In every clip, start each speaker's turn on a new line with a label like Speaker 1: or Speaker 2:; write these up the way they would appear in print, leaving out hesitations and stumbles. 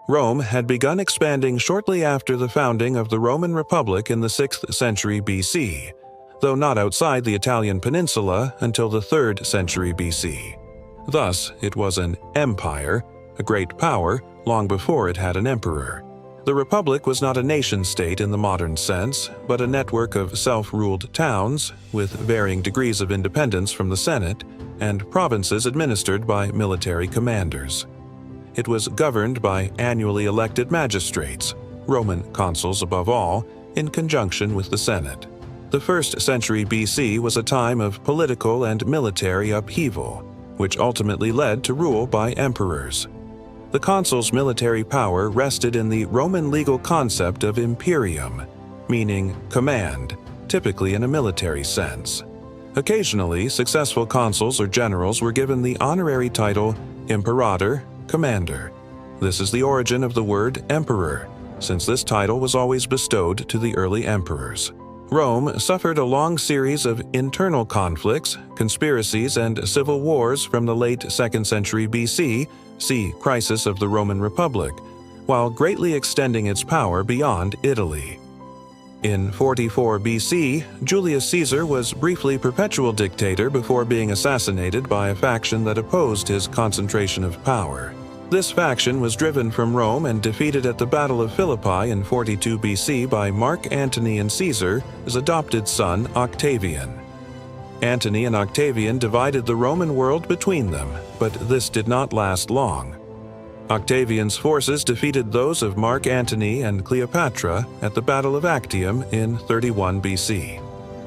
Speaker 1: Rome had begun expanding shortly after the founding of the Roman Republic in the 6th century BC, though not outside the Italian Peninsula until the 3rd century BC. Thus, it was an empire, a great power, long before it had an emperor. The Republic was not a nation-state in the modern sense, but a network of self-ruled towns, with varying degrees of independence from the Senate, and provinces administered by military commanders. It was governed by annually elected magistrates, Roman consuls above all, in conjunction with the Senate. The 1st century BC was a time of political and military upheaval, which ultimately led to rule by emperors. The consul's military power rested in the Roman legal concept of imperium, meaning command, typically in a military sense. Occasionally, successful consuls or generals were given the honorary title imperator, commander. This is the origin of the word emperor, since this title was always bestowed to the early emperors. Rome suffered a long series of internal conflicts, conspiracies, and civil wars from the late 2nd century BC, see Crisis of the Roman Republic, while greatly extending its power beyond Italy. In 44 BC, Julius Caesar was briefly perpetual dictator before being assassinated by a faction that opposed his concentration of power. This faction was driven from Rome and defeated at the Battle of Philippi in 42 BC by Mark Antony and Caesar's adopted son Octavian. Antony and Octavian divided the Roman world between them, but this did not last long. Octavian's forces defeated those of Mark Antony and Cleopatra at the Battle of Actium in 31 BC.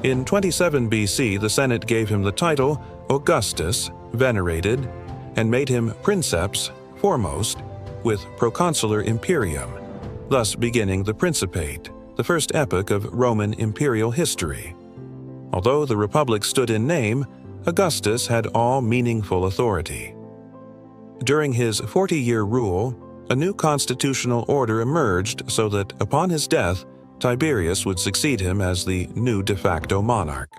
Speaker 1: In 27 BC, the Senate gave him the title Augustus, venerated, and made him princeps, foremost, with proconsular imperium, thus beginning the Principate, the first epoch of Roman imperial history. Although the Republic stood in name, Augustus had all meaningful authority. During his 40-year rule, a new constitutional order emerged so that, upon his death, Tiberius would succeed him as the new de facto monarch.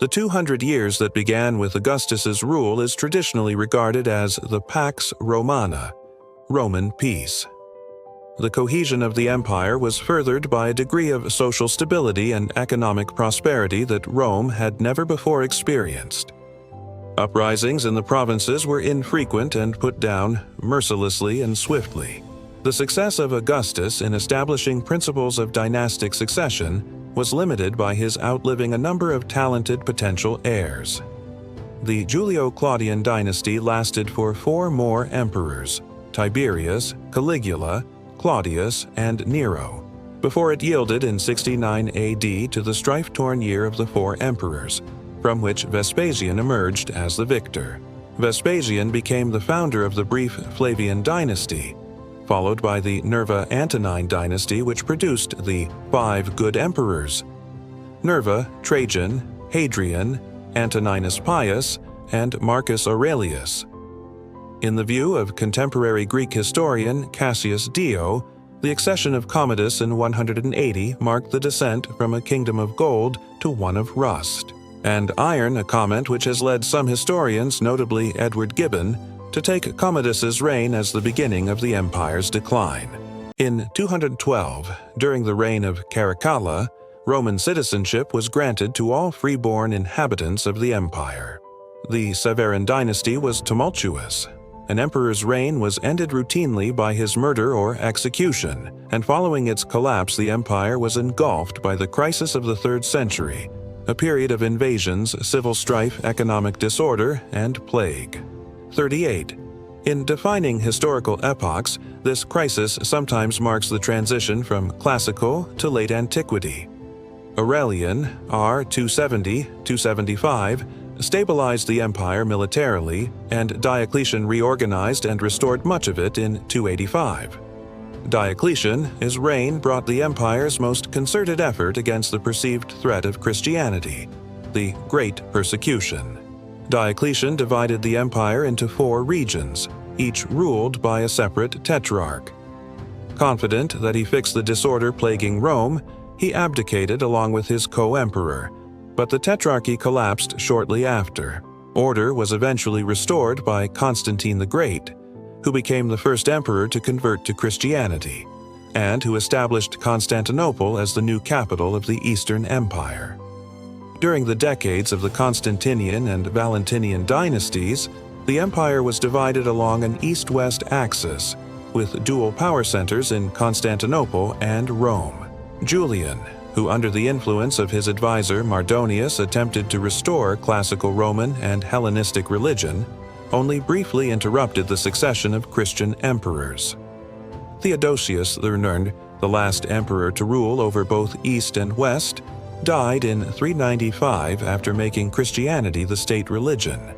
Speaker 1: The 200 years that began with Augustus's rule is traditionally regarded as the Pax Romana, Roman peace. The cohesion of the empire was furthered by a degree of social stability and economic prosperity that Rome had never before experienced. Uprisings in the provinces were infrequent and put down mercilessly and swiftly. The success of Augustus in establishing principles of dynastic succession was limited by his outliving a number of talented potential heirs. The Julio-Claudian dynasty lasted for 4 more emperors, Tiberius, Caligula, Claudius, and Nero, before it yielded in 69 AD to the strife-torn year of the 4 emperors, from which Vespasian emerged as the victor. Vespasian became the founder of the brief Flavian dynasty, followed by the Nerva-Antonine dynasty, which produced the 5 good emperors: Nerva, Trajan, Hadrian, Antoninus Pius, and Marcus Aurelius. In the view of contemporary Greek historian Cassius Dio, the accession of Commodus in 180 marked the descent from a kingdom of gold to one of rust, and iron, a comment which has led some historians, notably Edward Gibbon, to take Commodus's reign as the beginning of the empire's decline. In 212, during the reign of Caracalla, Roman citizenship was granted to all freeborn inhabitants of the empire. The Severan dynasty was tumultuous. An emperor's reign was ended routinely by his murder or execution, and following its collapse the empire was engulfed by the crisis of the 3rd century, a period of invasions, civil strife, economic disorder, and plague. 38. In defining historical epochs, this crisis sometimes marks the transition from classical to late antiquity. Aurelian, R. 270–275, stabilized the empire militarily, and Diocletian reorganized and restored much of it in 285. Diocletian, his reign brought the empire's most concerted effort against the perceived threat of Christianity, the Great Persecution. Diocletian divided the empire into 4 regions, each ruled by a separate tetrarch. Confident that he fixed the disorder plaguing Rome, he abdicated along with his co-emperor, but the tetrarchy collapsed shortly after. Order was eventually restored by Constantine the Great, who became the first emperor to convert to Christianity, and who established Constantinople as the new capital of the Eastern Empire. During the decades of the Constantinian and Valentinian dynasties, the empire was divided along an east-west axis, with dual power centers in Constantinople and Rome. Julian, who under the influence of his advisor Mardonius attempted to restore classical Roman and Hellenistic religion, only briefly interrupted the succession of Christian emperors. Theodosius III, the last emperor to rule over both East and West, died in 395 after making Christianity the state religion.